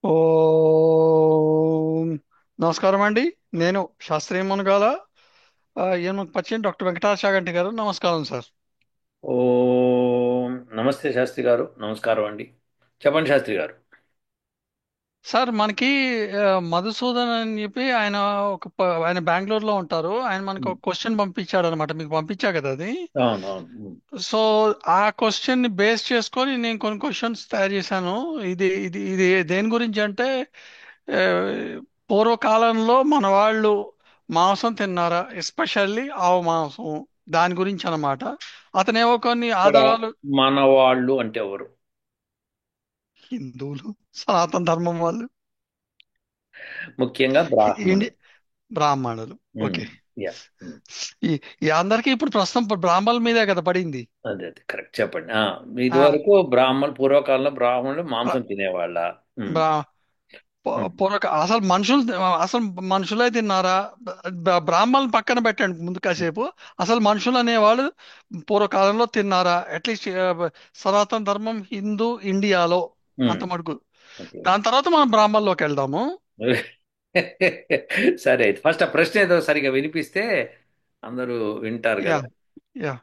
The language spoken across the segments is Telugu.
ఓం నమస్కారం అండి. నేను శాస్త్రీయ మునగాల. ఈయన పరిచయం డాక్టర్ వెంకటాచాగంటి గారు. నమస్కారం సార్. ఓం నమస్తే శాస్త్రి గారు, నమస్కారం అండి. చెప్పండి శాస్త్రి గారు. సార్ మనకి ఆ, మధుసూదన్ అని చెప్పి ఆయన ఆయన బెంగళూరులో ఉంటారు. ఆయన మనకు ఉమ్, ఒక క్వశ్చన్ పంపించాడు అనమాట. మీకు పంపించా కదా అది. అవును అవును. సో ఆ క్వశ్చన్ ని బేస్ చేసుకొని నేను కొన్ని క్వశ్చన్స్ తయారు చేశాను. ఇది దేని గురించి అంటే, ఆ, పూర్వకాలంలో మన వాళ్ళు మాంసం తిన్నారా, ఎస్పెషల్లీ ఆవు మాంసం. దాని గురించి అన్నమాట. అతనేవో కొన్ని ఇక్కడ ఆధారాలు. మన వాళ్ళు అంటే ఎవరు? హిందువులు, సనాతన ధర్మం వాళ్ళు, ముఖ్యంగా ఇండి బ్రాహ్మణులు. బ్రాహ్మణులు. ఉమ్, ఓకే. యా. ఉమ్, ఈ ఈ అందరికీ ఇప్పుడు ప్రస్తుతం బ్రాహ్మణుల మీదే కదా పడింది. అదే అదే కరెక్ట్ చెప్పండి. ఇది ఆ వరకు పూర్వకాలంలో బ్రాహ్మణులు బ్రా మాంసం తినేవాళ్ళ? ఉమ్, బ్రా ఉమ్. అసలు అసలు మనుషులే తిన్నారా? బ్రాహ్మణులు పక్కన పెట్టండి ముందు కాసేపు. అసలు మనుషులు అనేవాళ్ళు పూర్వకాలంలో తిన్నారా? అట్లీస్ట్ సనాతన ధర్మం హిందూ ఇండియాలో ఉమ్, అంత మటుకు. ఓకే. దాని తర్వాత మనం బ్రాహ్మణుల్లోకి వెళ్దాము. సరే, అయితే ఫస్ట్ ఆ ప్రశ్న ఏదో సరిగా వినిపిస్తే అందరూ వింటారు యా, కదా. యా.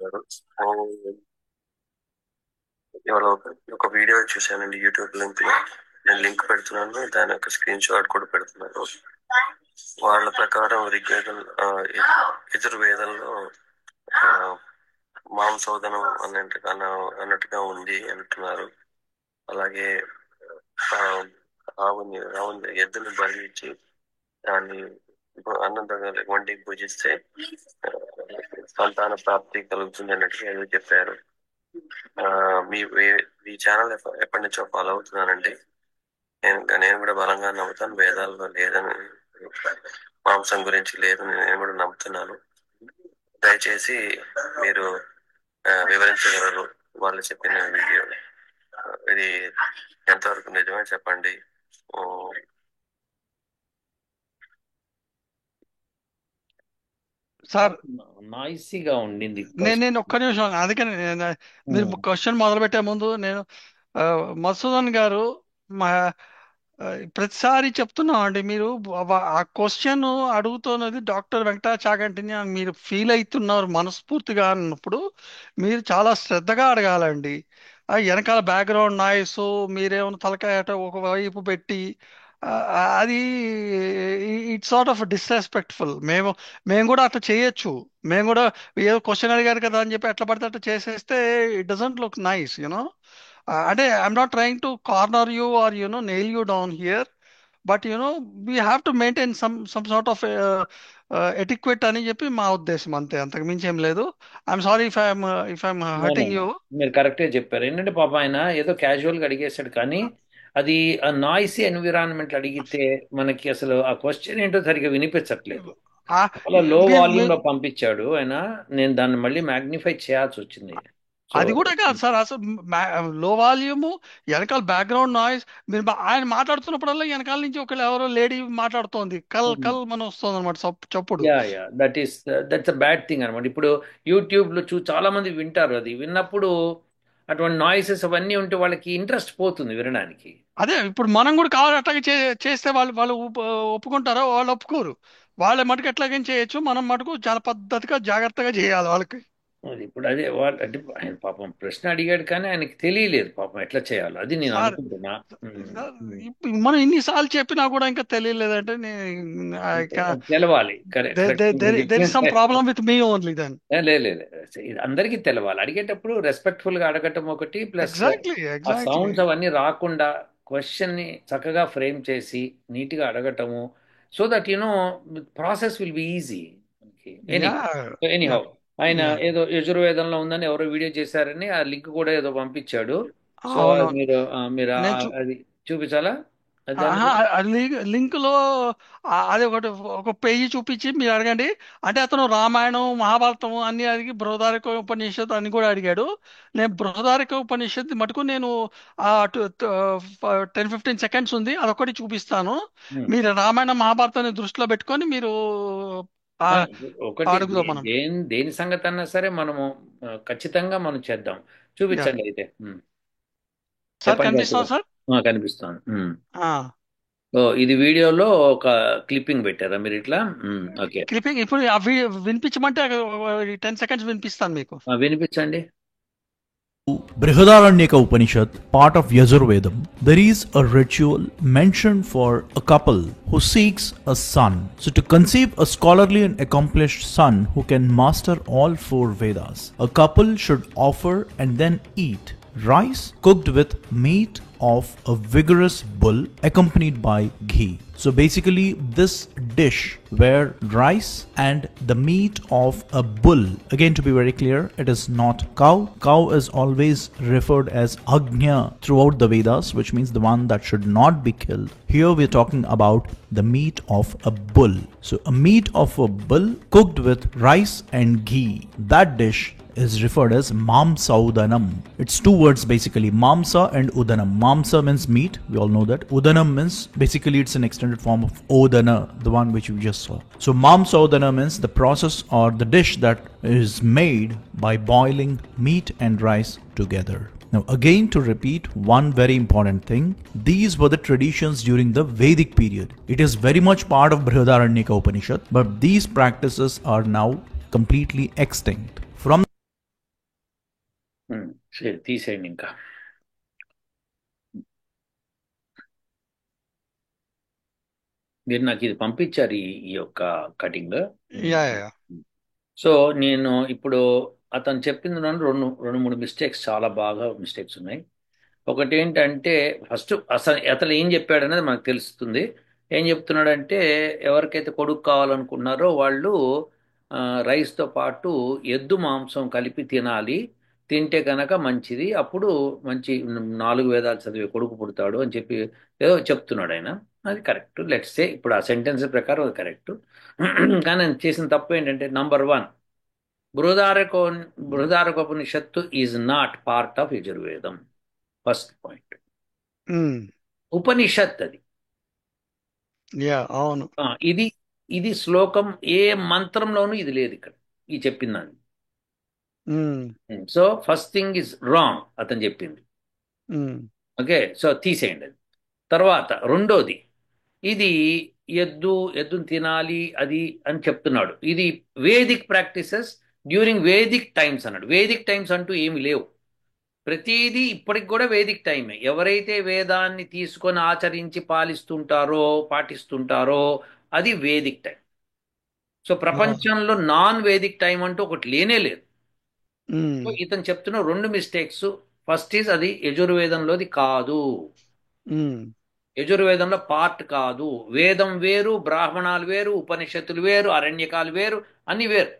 గారు, ఇవాళ ఒక వీడియో చూశానండి యూట్యూబ్ లింక్ లో. నేను లింక్ పెడుతున్నాను, దాని యొక్క స్క్రీన్ షాట్ కూడా పెడుతున్నాను. వాళ్ళ ప్రకారం ఋగ్వేదం, యజుర్వేదంలో ఆ, మాంసోదనం అన్నట్టుగా ఉంది అంటున్నారు. అలాగే ఆ, ఆవుని ఎద్దుని బలి ఇచ్చి దాన్ని అన్నంతగా వండికి పూజిస్తే ఆ, సంతాన ప్రాప్తి కలుగుతుంది అన్నట్టుగా ఏదో చెప్పారు. ఆ, మీ ఛానల్ ఎప్పటి నుంచో ఫాలో అవుతున్నానండి. నేను కూడా బలంగా నమ్ముతాను, వేదాల్లో లేదని, మాంసం గురించి లేదని నేను కూడా నమ్ముతున్నాను. దయచేసి మీరు వివరించగలరు వాళ్ళు చెప్పిన వీడియో. ఇది ఎంతవరకు నిజమే చెప్పండి. ఓ, సార్, నాయిసీగా ఉండింది నేను ఫస్ట్. నేను ఒక్క నిమిషం, అందుకని మీరు ఉమ్, క్వశ్చన్ మొదలు పెట్టే ముందు నేను, ఆ, మధుసూదన్ గారు, మా ఆ, ప్రతిసారి చెప్తున్నాం అండి. మీరు ఆ క్వశ్చన్ అడుగుతున్నది డాక్టర్ వెంకటా చాగంటిని అని మీరు ఫీల్ అవుతున్నారు మనస్ఫూర్తిగా అన్నప్పుడు మీరు చాలా శ్రద్ధగా అడగాలండి. ఆ వెనకాల బ్యాక్గ్రౌండ్ నాయిస్, మీరేమైనా తలకాయ అట ఒకవైపు పెట్టి, ఆ, అది ఇట్స్ సార్ట్ ఆఫ్ డిస్రెస్పెక్ట్ఫుల్. మేము కూడా అట్లా చేయొచ్చు. మేము కూడా ఏదో క్వశ్చన్ అడిగారు కదా అని చెప్పి ఎట్లా పడితే అట్లా చేసేస్తే ఇట్ డజంట్ లుక్ నైస్, అంటే I'm not trying to corner you or nail you down here. But we have to maintain some sort of etiquette అని చెప్పి మా ఉద్దేశం, అంతే. అంతకు మించి ఏం లేదు. I'm sorry if I'm no no hurting no. You. మీరు కరెక్టే చెప్పారు. ఏంటంటే పాప ఆయన ఏదో క్యాజువల్ గా అడిగేశాడు, కానీ అది నాయిసీ ఎన్విరాన్మెంట్ అడిగితే మనకి అసలు ఆ క్వశ్చన్ ఏంటో సరిగా వినిపించట్లేదు. చాలా లో వాల్యూమ్ లో పంపించాడు ఆయన. నేను దాన్ని మళ్ళీ మ్యాగ్నిఫై చేయాల్సి వచ్చింది. సో అది కూడా కాదు సార్. అసలు లో వాల్యూమ్, వెనకాల బ్యాక్గ్రౌండ్ నాయిస్. మీరు ఆయన మాట్లాడుతున్నప్పుడల్లా వెనకాల నుంచి ఒకళ్ళు ఎవరో లేడీ మాట్లాడుతోంది. కల్ కల్ మన వస్తుంది అనమాట, చప్పుడు. Yeah yeah, that's a bad thing అనమాట. ఇప్పుడు యూట్యూబ్ లో చాలా మంది వింటారు, అది విన్నప్పుడు అటువంటి నాయిసెస్ అవన్నీ ఉంటే వాళ్ళకి ఇంట్రెస్ట్ పోతుంది వినడానికి. అదే ఇప్పుడు మనం కూడా కావాలి అట్లాగే చేస్తే వాళ్ళు వాళ్ళు ఒప్పుకుంటారో వాళ్ళు ఒప్పుకోరు. వాళ్ళ మటుకు ఎట్లాగైనా చేయొచ్చు, మనం మటుకు చాలా పద్ధతిగా జాగ్రత్తగా చేయాలి వాళ్ళకి. అది ఇప్పుడు అదే వాళ్ళు అంటే ఆయన పాపం ప్రశ్న అడిగాడు, కానీ ఆయనకి తెలియలేదు పాపం ఎట్లా చేయాలో, అది నేను సార్, అనుకుంటున్నా. ఉమ్, ఉమ్. మనం ఇన్నిసార్లు చెప్పినా కూడా ఇంకా తెలియలేదంటే అంటే అది తెలవాలి. Correct correct. There is some problem with me only then. లేదు, ఇది అందరికీ తెలవాలి. అడిగేటప్పుడు రెస్పెక్ట్ఫుల్ గా అడగటం ఒకటి, ప్లస్ ఎగ్జాక్ట్లీ, ఆ ఎగ్జాక్ట్లీ. సౌండ్స్ అవన్నీ రాకుండా క్వశ్చన్ ని చక్కగా ఫ్రేమ్ చేసి నీట్ గా అడగటము. So that process will be easy. Any yeah, yeah, anyhow, ఆయన యా. ఏదో యజుర్వేదంలో ఉందని ఎవరో వీడియో చేశారని ఆ లింక్ కూడా ఏదో పంపించాడు. సో అది అవునవును. మీరు నేను అది చూపించాలా? అది దాని ఆహా, లింక్ లో అది ఒక పేజీ చూపించి మీరు అడగండి. అంటే అతను రామాయణం మహాభారతం అన్ని అడిగి బృహదారక ఉపనిషత్తు అని కూడా అడిగాడు. నేను బృహదారక ఉపనిషత్తు మటుకు నేను 10-15 సెకండ్స్ ఉంది, అదొకటి చూపిస్తాను. ఉమ్, మీరు రామాయణ మహాభారతాన్ని దృష్టిలో పెట్టుకొని మీరు ఆ, ఆ, ఒకటి అడుగుదాం మనం. దేని సంగతి అన్నా సరే మనము ఖచ్చితంగా మనం చేద్దాం. యా. చూపించండి అయితే. సార్ చెప్పండి శాస్త్రి కనిపిస్తాం గారు. సార్. కనిపిస్తాను. ఆ, ఓ, ఇది వీడియోలో ఒక క్లిప్పింగ్ పెట్టారా మీరు ఇట్లా? ఓకే. క్లిప్పింగ్ ఇప్పుడు అవి వినిపించమంటే 10 సెకండ్స్ వినిపిస్తాను మీకు. వినిపించండి. Brihadaranyaka Upanishad, part of Yajurvedam, there is a ritual mentioned for a couple who seeks a son. So, to conceive a scholarly and accomplished son who can master all four Vedas, a couple should offer and then eat rice cooked with meat of a vigorous bull accompanied by ghee. So basically, this dish where rice and the meat of a bull, again to be very clear, it is not cow. Cow is always referred as Agnya throughout the Vedas, which means the one that should not be killed. Here we're talking about the meat of a bull. So a meat of a bull cooked with rice and ghee. That dish is referred as Mamsaudanam. It's two words basically, Mamsa and Udanam. Mamsa means meat, we all know that. Udanam means basically it's an extended form of Odana, the one which we just saw. So Mamsaudana means the process or the dish that is made by boiling meat and rice together. Now, again, to repeat one very important thing, these were the traditions during the Vedic period. It is very much part of Brihadaranyaka Upanishad, but these practices are now completely extinct. From సరే, తీసేయండి ఇంకా. మీరు నాకు ఇది పంపించారు, ఈ యొక్క కటింగ్. Yeah yeah. సో నేను ఇప్పుడు అతను చెప్పింది నన్ను రెండు రెండు మూడు మిస్టేక్స్, చాలా బాగా మిస్టేక్స్ ఉన్నాయి. ఒకటి ఏంటంటే, ఫస్ట్ అతను ఏం చెప్పాడనేది మనకు తెలుస్తుంది. ఏం చెప్తున్నాడంటే, ఎవరికైతే కొడుకు కావాలనుకున్నారో వాళ్ళు రైస్తో పాటు ఎద్దు మాంసం కలిపి తినాలి, తింటే కనుక మంచిది, అప్పుడు మంచి 4 వేదాలు చదివే కొడుకు పుడతాడు అని చెప్పి ఏదో చెప్తున్నాడు ఆయన. అది కరెక్ట్, లెట్స్ సే ఇప్పుడు ఆ సెంటెన్స్ ప్రకారం అది కరెక్ట్. కానీ ఆయన చేసిన తప్పు ఏంటంటే, నంబర్ 1, బృహదారకో బృహదారకోపనిషత్తు is not part of Yajurvedam. First point. Upanishad అది. యా అవును. ఇది ఇది శ్లోకం ఏ మంత్రంలోనూ ఇది లేదు ఇక్కడ, ఈ చెప్పిందని. So first thing is wrong అతను చెప్పింది. ఓకే, సో తీసేయండి అది. తర్వాత రెండోది, ఇది ఎద్దుని తినాలి అది అని చెప్తున్నాడు. ఇది Vedic practices during Vedic times అన్నాడు. వేదిక్ టైమ్స్ అంటూ ఏమి లేవు. ప్రతిదీ ఇప్పటికి కూడా వేదిక్ టైమే. ఎవరైతే వేదాన్ని తీసుకొని ఆచరించి పాటిస్తుంటారో అది వేదిక్ టైం. సో ప్రపంచంలో నాన్ వేదిక్ టైం అంటూ ఒకటి లేనే లేదు. సో ఇతను చెప్తున్న 2 మిస్టేక్స్. ఫస్ట్ ఈజ్ అది యజుర్వేదంలోది కాదు, యజుర్వేదంలో పార్ట్ కాదు. వేదం వేరు, బ్రాహ్మణాలు వేరు, ఉపనిషత్తులు వేరు, అరణ్యకాలు వేరు, అన్ని వేరు.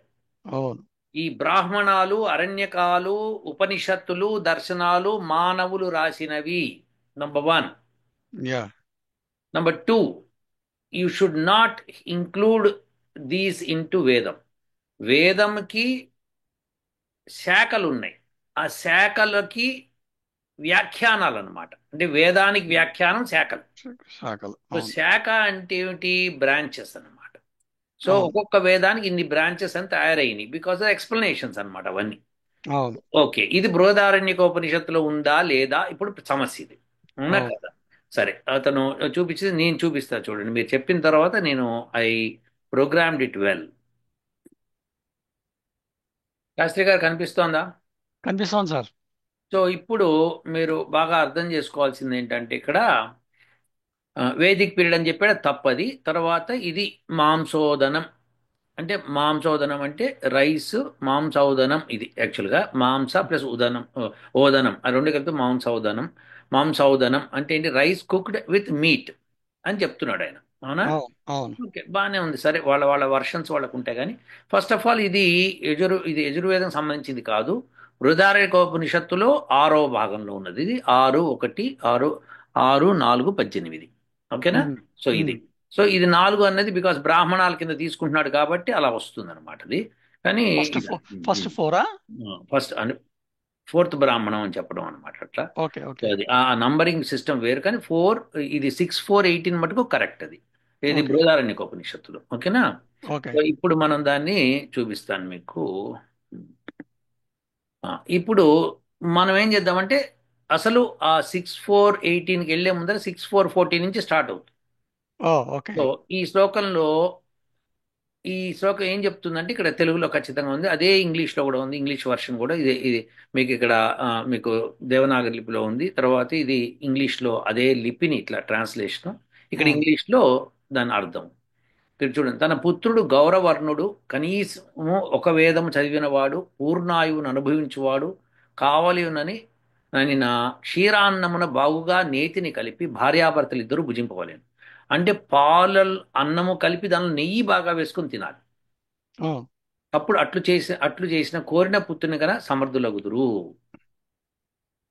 అవును. ఈ బ్రాహ్మణాలు, అరణ్యకాలు, ఉపనిషత్తులు, దర్శనాలు మానవులు రాసినవి. Number 1. Yeah. Number 2, you should not include these into వేదం. వేదంకి శాఖలు ఉన్నాయి, ఆ శాఖలకి వ్యాఖ్యానాలు అన్నమాట. అంటే వేదానికి వ్యాఖ్యానం శాఖలు. శాఖలు. సో శాఖ అంటే ఏమిటి? బ్రాంచెస్ అన్నమాట. సో ఒక్కొక్క వేదానికి ఇన్ని బ్రాంచెస్ అని తయారైనాయి, బికాస్ ఆఫ్ ఎక్స్ప్లెనేషన్స్ అనమాట అవన్నీ. అవును. ఓకే, ఇది బృహదారణ్యకోపనిషత్తులో ఉందా లేదా ఇప్పుడు సమస్య ఇది, అవునా కదా? సరే, అతను చూపించింది నేను చూపిస్తా చూడండి. మీరు చెప్పిన తర్వాత నేను I programmed it well. Shastri garu కనిపిస్తోందా? కనిపిస్తోంది సార్. సో ఇప్పుడు మీరు బాగా అర్థం చేసుకోవాల్సింది ఏంటంటే, ఇక్కడ వేదిక్ పీరియడ్ అని చెప్పాడు, తప్పది. తర్వాత ఇది మాంసోదనం. మాంసోదనం అంటే రైస్, మాంసౌదనం. ఇది యాక్చువల్గా మాంస ప్లస్ ఓదనం, ఆ రెండు కలిపి మాంసౌదనం అంటే ఏంటి? రైస్ కుక్డ్ విత్ మీట్ అని చెప్తున్నాడు ఆయన, అవునా? ఓకే, బాగానే ఉంది. సరే, వాళ్ళ వర్షన్స్ వాళ్ళకు ఉంటాయి. కానీ ఫస్ట్ ఆఫ్ ఆల్ ఇది యజుర్వేదం సంబంధించింది కాదు. బృహదారణ్యకోపనిషత్తులో 6వ భాగంలో ఉన్నది. ఇది 6, 4, 18. ఓకేనా? సో ఇది 4 అన్నది బికాస్ బ్రాహ్మణాల కింద తీసుకుంటున్నాడు కాబట్టి అలా వస్తుంది అనమాట అది. కానీ ఫస్ట్ 4 ఫస్ట్ అని 4th బ్రాహ్మణం అని చెప్పడం అనమాట అట్లా. అది ఆ నంబరింగ్ సిస్టమ్ వేరు. కానీ 4, ఇది 6, 4, 18 మటుకు కరెక్ట్ అది. ఇది ఓకే. బృహదారణ్యకోపనిషత్తులు. ఓకేనా? ఓకే. సో ఇప్పుడు మనం దాన్ని చూపిస్తాను మీకు. ఇప్పుడు మనం ఏం చేద్దామంటే అసలు ఆ 6:4:18కి వెళ్ళే ముందర 6:4:14 నుంచి స్టార్ట్ అవుతుంది. ఓ, ఓకే. సో ఈ శ్లోకంలో ఈ శ్లోకం ఏం చెప్తుందంటే ఇక్కడ తెలుగులో ఖచ్చితంగా ఉంది, అదే ఇంగ్లీష్లో కూడా ఉంది. ఇంగ్లీష్ వర్షన్ కూడా ఇది మీకు ఇక్కడ మీకు దేవనాగరి లిపిలో ఉంది. తర్వాత ఇది ఇంగ్లీష్లో అదే లిపిని ఇట్లా ట్రాన్స్లేషన్, ఇక్కడ ఉమ్, ఇంగ్లీష్లో దాని అర్థం. ఇక్కడ చూడండి, తన పుత్రుడు గౌరవర్ణుడు, కనీసము ఒక వేదము చదివినవాడు, పూర్ణాయువును అనుభవించువాడు కావలియునని నా క్షీరాన్నమున బాగుగా నేతిని కలిపి భార్యాభర్తలు ఇద్దరు భుజింపవలేను. అంటే అన్నము కలిపి దానిలో నెయ్యి బాగా వేసుకొని తినాలి. ఓ, అప్పుడు అట్లు చేసిన కోరిన పుత్రుని గన సమర్థులగుదురు.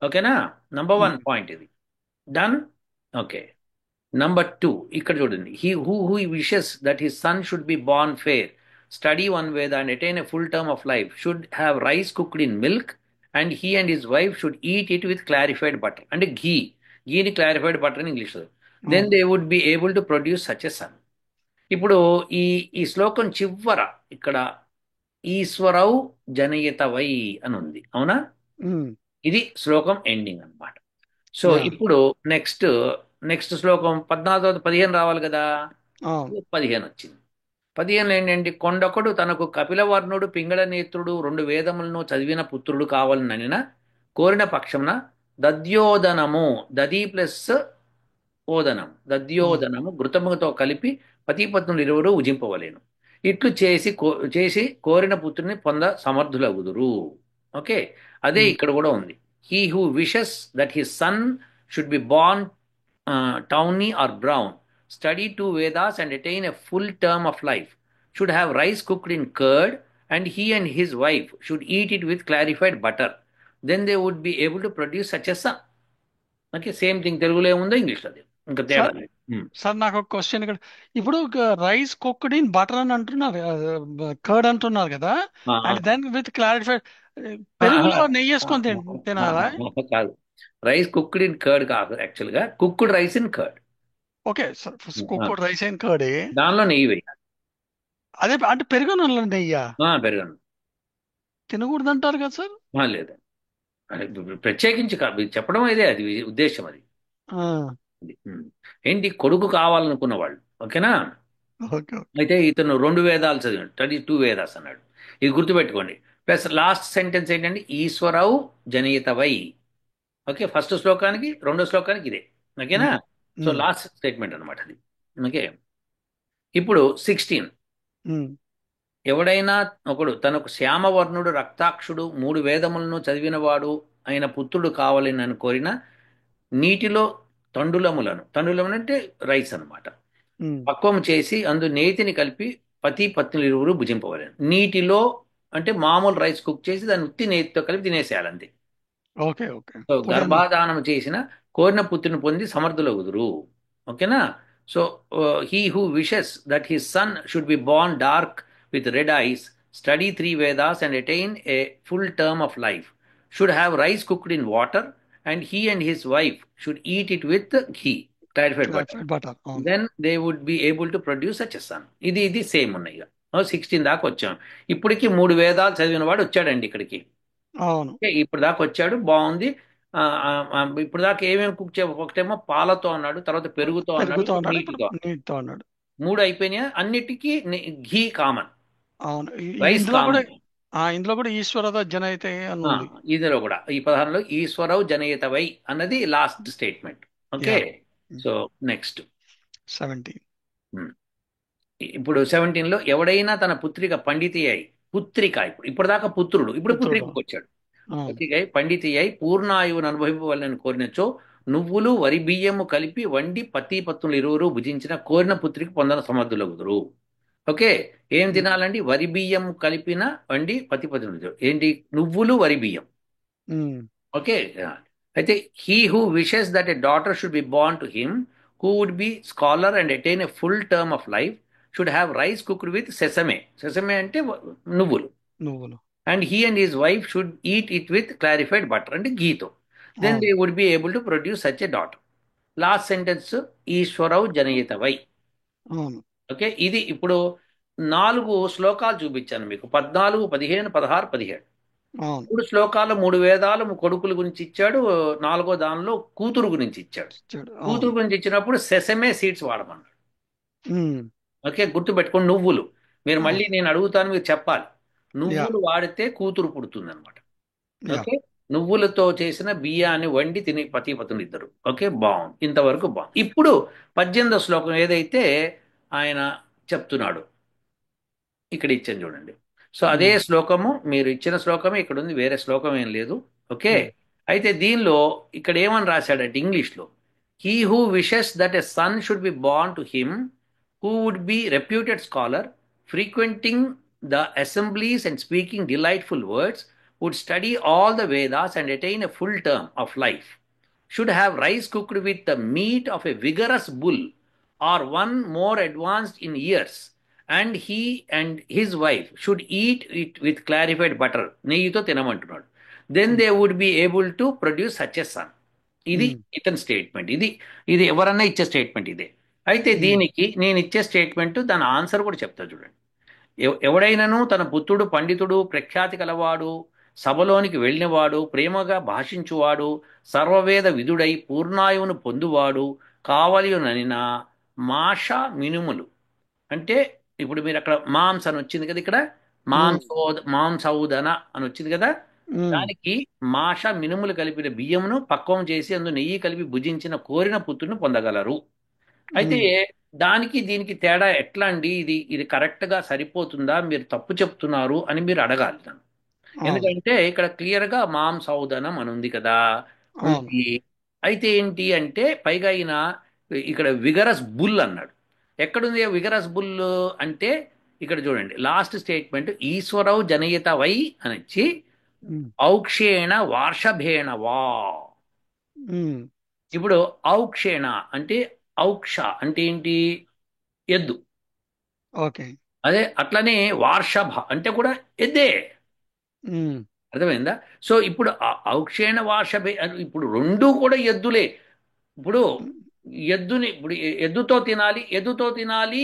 ఓకేనా? నంబర్ 1 ఉమ్, పాయింట్ ఇది. డన్. ఓకే. నంబర్ 2, ఇక్కడ చూడండి, who wishes that his son should be born fair, study one Veda and attain a full term of life, should have rice cooked in milk, and he and his wife should eat it with clarified butter. అంటే గీని క్లారిఫైడ్ బటర్ అని English. Then um, they would be able to produce such a son. ఇప్పుడు ఈ ఈ శ్లోకం చివర ఇక్కడ ఈశ్వరౌ జనయత వై అని ఉంది, అవునా? ఉమ్, ఇది శ్లోకం ఎండింగ్ అన్నమాట. సో యా, ఇప్పుడు నెక్స్ట్ నెక్స్ట్ శ్లోకం 14 15 రావాలి కదా. అవును. 15 వచ్చింది. 15 ఏంటంటే, కొండొకడు తనకు కపిలవర్ణుడు పింగళ నేత్రుడు 2 వేదములను చదివిన పుత్రుడు కావాలననిన కోరిన పక్షమున దద్యోదనము, దది ప్లస్ ఓదనం, ఉమ్, దద్యోదనము ఘృతముతో కలిపి పతిపత్నులు ఇరువురు ఉజింపవలేను. ఇట్లు చేసి కోరిన పుత్రుని పొంద సమర్థులగుదురు. ఓకే. అదే ఉమ్, ఇక్కడ కూడా ఉంది. He who wishes that his son should be born tawny or brown, study 2 Vedas and attain a full term of life, should have rice cooked in curd, and he and his wife should eat it with clarified butter. Then they would be able to produce such a son. Okay, same thing తెలుగులో ఏముందో ఇంగ్లీష్లో అదే, ఇంకా తేడా సార్ లేదు. సార్ నాకు ఒక క్వశ్చన్ ఇక్కడ. ఇప్పుడు రైస్ కుక్డ్ ఇన్ బటర్ అని అంటున్నారు, కర్డ్ అంటున్నారు కదా, ఆ, అండ్ దెన్ విత్ క్లారిఫైడ్, పెరుగులో నెయ్యి వేసుకొని తినాలా? కాదు, రైస్ కుక్డ్ ఇన్ కర్డ్ కాదు, యాక్చువల్గా cooked rice in curd. Okay sir, cooked rice and curd. దానిలో నెయ్యి వేయాలి. అదే అంటే పెరుగులో నెయ్యా పెరగను. తినకూడదు అంటారు కదా సార్? లేదు, అది ప్రత్యేకించి కాదు, ఇది చెప్పడం ఇదే, అది ఉద్దేశం అది. ఆ, అది. ఏంటి, కొడుకు కావాలనుకున్న వాళ్ళు. ఓకేనా? ఓకే. అయితే ఇతను 2 వేదాలు చదివాడు, 32 వేదాస్ అన్నాడు. ఇది గుర్తుపెట్టుకోండి. ప్లస్ లాస్ట్ సెంటెన్స్ ఏంటంటే ఈశ్వరవు జనయితవై. ఓకే, ఫస్ట్ శ్లోకానికి రెండో శ్లోకానికి ఇదే. ఓకేనా? ఉమ్, సో ఉమ్, లాస్ట్ స్టేట్మెంట్ అనమాట అది. ఓకే. ఇప్పుడు 16, ఉమ్, ఎవడైనా ఒకడు తనకు శ్యామవర్ణుడు రక్తాక్షుడు 3 వేదములను చదివినవాడు అయిన పుత్రుడు కావాలని కోరిన నీటిలో తండులములను అంటే రైస్ అన్నమాట ఉమ్, పక్వం చేసి అందు నేతిని కలిపి పతి పత్నులు ఇరువురు భుజింపవలేను. నీటిలో అంటే మామూలు రైస్ కుక్ చేసి దాన్ని ఉత్తి నేతితో కలిపి తినేసేయాలి అంతే. ఓకే. ఓకే. సో పురాణం. గర్భాధానం చేసిన కోరిన పుత్రుని పొంది సమర్థులగుదురు. ఓకేనా? So he who wishes that his son should be born dark with red eyes, study 3 Vedas and attain a full term of life, should have rice cooked in water, and he and his wife should eat it with ghee, clarified butter. Clarified butter. అవును. Then they would be able to produce such a son. ఇది సేమ్ ఉన్నాయి. 16 దాకా వచ్చాం. ఇప్పటికి 3 వేదాలు చదివిన వాడు వచ్చాడండి ఇక్కడికి. అవును. ఓకే, ఇప్పుడు దాకా వచ్చాడు, బాగుంది. ఇప్పుడు దాకా ఏమేమి కుక్ చే, ఒకటేమో పాలతో అన్నాడు, తర్వాత పెరుగుతో అన్నాడు, పెరుగుతో ఇప్పుడు అన్నాడు, ఇప్పుడు నీటితో. నీటితో అన్నాడు. 3 అయిపోయినాయి. అన్నిటికీ ఘీ కామన్, అవును. రైస్ ఇందులో కూడా, కామన్. ఇందులో కూడా ఈశ్వరత జన అయితే అని ఉంది. ఇదిలో కూడా ఈ 16లో ఈశ్వరవు జనయతవై అన్నది last statement. Okay. Yeah. So next 17. ఇప్పుడు 17లో ఎవడైనా తన పుత్రిక పండితి అయి, పుత్రిక ఇప్పుడు దాకా పుత్రుడు, ఇప్పుడు పుత్రుడు. పుత్రికకు వచ్చాడు. అవును. పుత్రిక అయి పండితి అయి పూర్ణాయువును అనుభవింపవాలని కోరినచో నువ్వులు వరి బియ్యము కలిపి వండి పతి పత్నులు ఇరువురు భుజించిన కోరిన పుత్రిక పొందన సమర్థులగుదురు. ఓకే, ఏం తినాలండి? వరి బియ్యం కలిపిన వండి పతి పత్నులు. ఏంటి? నువ్వులు వరి బియ్యం. Um, okay. అయితే he who wishes that a daughter should be born to him, who would be scholar and attain a full term of life, should have rice cooked with sesame. Sesame అంటే నువ్వులు. నువ్వులు. And he and his wife should eat it with clarified butter, అంటే ఘీతో. దెన్ దే అవును. Would be able to produce such a daughter. Last sentence ఈశ్వరవు జనయితవై. అవును. ఓకే, ఇది ఇప్పుడు 4 శ్లోకాలు చూపించాను మీకు: 14, 15, 16, 17. అవును. 3 శ్లోకాలు 3 వేదాలు కొడుకుల గురించి ఇచ్చాడు. 4గో దానిలో కూతురు గురించి ఇచ్చాడు. చెడు. కూతురు అవును. గురించి ఇచ్చినప్పుడు సెసమే సీడ్స్ వాడమన్నాడు. ఉమ్. ఓకే, గుర్తుపెట్టుకోండి, నువ్వులు. మీరు ఆ, మళ్ళీ నేను అడుగుతాను, మీరు చెప్పాలి. యా. నువ్వులు వాడితే కూతురు పుడుతుంది అనమాట. యా. ఓకే, నువ్వులతో చేసిన బియ్యాన్ని వండి తిని పతి పత్నులు ఇద్దరు. ఓకే, బాగుంది, ఇంతవరకు బాగుంది. ఇప్పుడు 18వ శ్లోకం ఏదైతే ఆయన చెప్తున్నాడు, ఇక్కడ ఇచ్చాను చూడండి. సో అదే ఉమ్. శ్లోకము, మీరు ఇచ్చిన శ్లోకమే ఇక్కడ ఉంది, వేరే శ్లోకం ఏం లేదు. Okay, um. అయితే దీనిలో ఇక్కడ ఏమని రాశాడంటే ఇంగ్లీష్లో: he who wishes that a son should be born to him, who would be reputed scholar, frequenting the assemblies and speaking delightful words, would study all the Vedas and attain a full term of life, should have rice cooked with the meat of a vigorous bull or one more advanced in years, and he and his wife should eat it with clarified butter, నెయ్యితో తినమంటున్నాడు. Then um. They would be able to produce such a son. ఇది ఉమ్. ఇతని స్టేట్మెంట్. ఇది ఇది ఎవరన్నా ఇచ్చే స్టేట్మెంట్ ఇదే. అయితే ఉమ్. దీనికి నేను ఇచ్చే స్టేట్మెంట్, దాని ఆన్సర్ కూడా చెప్తా చూడండి. ఎవడైనను తన పుత్రుడు పండితుడు, ప్రఖ్యాతి కలవాడు, సభలోనికి వెళ్ళినవాడు, ప్రేమగా భాషించువాడు, సర్వవేద విధుడై పూర్ణాయువును పొందువాడు కావలియుననిన మాష మినుములు. అంటే ఇప్పుడు మీరు అక్కడ మాంస అని వచ్చింది కదా, ఇక్కడ ఉమ్. మాంసౌదన అని వచ్చింది కదా, ఉమ్. దానికి మాష మినుములు కలిపిన బియ్యమును పక్వం చేసి అందు నెయ్యి కలిపి భుజించిన కోరిన పుత్రుని పొందగలరు. అయితే ఉమ్. దానికి దీనికి తేడా ఎట్లా అండి, ఇది ఇది కరెక్ట్గా సరిపోతుందా, మీరు తప్పు చెప్తున్నారు అని మీరు అడగాలి నన్ను. అవును. ఎందుకంటే ఇక్కడ క్లియర్గా మాంసౌదనం అని ఉంది కదా, అవును. ఉంది. అయితే ఏంటి అంటే పైగా ఈయన ఇక్కడ విగరస్ బుల్ అన్నాడు. ఎక్కడుంది విగరస్ బుల్ అంటే, ఇక్కడ చూడండి లాస్ట్ స్టేట్మెంట్: ఈశ్వరవు జనయిత వై అని వచ్చి ఉమ్. ఔక్షేణ వార్షభేణ వా. ఉమ్. ఇప్పుడు ఔక్షేణ అంటే, ఔక్ష అంటే ఏంటి, ఎద్దు. ఓకే. అదే అట్లనే వార్షభ అంటే కూడా ఎద్దే. ఉమ్. అర్థమైందా? సో ఇప్పుడు ఔక్షేణ వార్షభే ఇప్పుడు రెండు కూడా ఎద్దులే. ఇప్పుడు ఎద్దుని ఇప్పుడు ఎద్దుతో తినాలి, ఎద్దుతో తినాలి,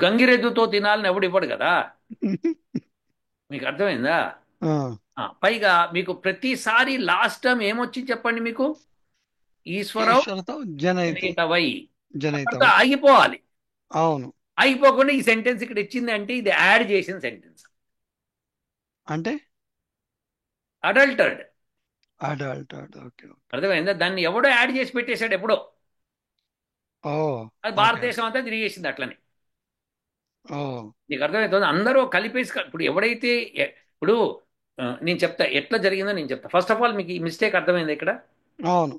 గంగిరెద్దుతో తినాలని ఎవడు ఇవ్వడు కదా. మీకు అర్థమైందా? ఆ, పైగా మీకు ప్రతిసారి లాస్ట్ టైం ఏమొచ్చింది చెప్పండి మీకు: ఈశ్వరవ్ ఈశ్వరతో జనయిత. జనయితవై. అక్కడితో జనయితవై. ఆగిపోవాలి. అవును. ఆగిపోకుండా ఈ సెంటెన్స్ ఇక్కడ ఇచ్చింది అంటే ఇది యాడ్ చేసిన సెంటెన్స్, అంటే అడల్టర్డ్. అడల్ట్. ఓకే. అర్థమైందా? దాన్ని ఎవడో యాడ్ చేసి పెట్టేశాడు ఎప్పుడో. ఓ. అది ఓకే. భారతదేశం అంతా తిరిగేసింది అట్లనే. ఓ. నీకు అర్థమవుతుంది? అందరూ కలిపేసి ఇప్పుడు ఎవడైతే ఇప్పుడు నేను చెప్తా ఎట్లా జరిగిందో నేను చెప్తా. ఫస్ట్ ఆఫ్ ఆల్ మీకు ఈ మిస్టేక్ అర్థమైంది ఇక్కడ. అవును.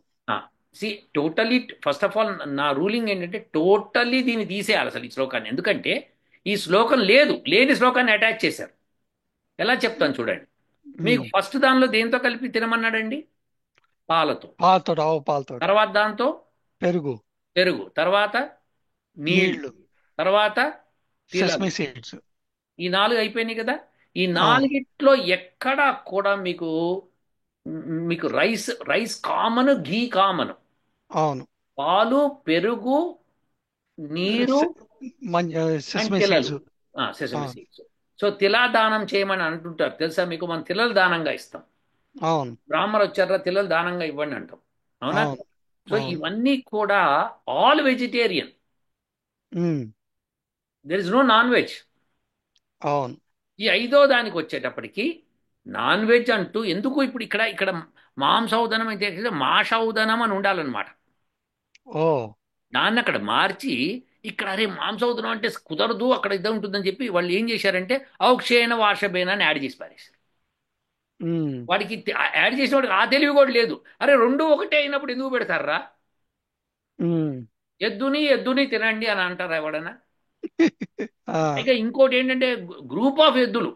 See totally, first of all నా రూలింగ్ ఏంటంటే టోటల్లీ దీన్ని తీసేయాలి అసలు ఈ శ్లోకాన్ని. ఎందుకంటే ఈ శ్లోకం లేదు, లేని శ్లోకాన్ని అటాచ్ చేశారు. ఎలా చెప్తాను చూడండి. మీకు ఉమ్. ఫస్ట్ దానిలో దేంతో కలిపి తినమన్నాడండి? పాలతో. పాలతోటి, ఆవు పాలతోటి. తర్వాత దాంతో పెరుగు. పెరుగు. తర్వాత నీళ్లు. నీళ్లు. తర్వాత తిలలు. Sesame seeds. ఈ 4 అయిపోయినాయి కదా. ఈ అవును. నాలుగిట్లో ఎక్కడా కూడా మీకు మీకు rice rice common, ghee common. అవును. పాలు, పెరుగు, నీరు అండ్ సెస్మి తిలలు, సీడ్స్. Sesame seeds. సో తిలా దానం చేయమని అంటుంటారు తెలుసా మీకు? మనం తిలలు దానంగా ఇస్తాం. అవును. బ్రాహ్మణులు వచ్చారా తిలలు దానంగా ఇవ్వండి అంటాం, అవునా? అవును. సో అవును. ఇవన్నీ కూడా all vegetarian. Um. There is no non veg. అవును. ఈ 5వ దానికి వచ్చేటప్పటికి నాన్ వెజ్ అంటూ ఎందుకు ఇప్పుడు ఇక్కడ ఇక్కడ మాంసౌదనం అయితే మాషౌదనం అని ఉండాలన్నమాట. ఓ. దాన్ని అక్కడ మార్చి ఇక్కడ అరే మాంసౌదనం అంటే కుదరదు, అక్కడ ఇద్దరు ఉంటుందని చెప్పి వాళ్ళు ఏం చేశారంటే ఔక్షేణ వార్షభేన అని యాడ్ చేసి పారేశారు. ఉమ్. వాడికి యాడ్ చేసిన వాడికి ఆ తెలివి కూడా లేదు. అరే రెండు ఒకటే అయినప్పుడు ఎందుకు పెడతారా? ఉమ్. ఎద్దుని ఎద్దుని తినండి అని అంటారా ఎవడన్నా? ఆ. ఇక ఇంకోటి ఏంటంటే గ్రూప్ ఆఫ్ ఎద్దులు.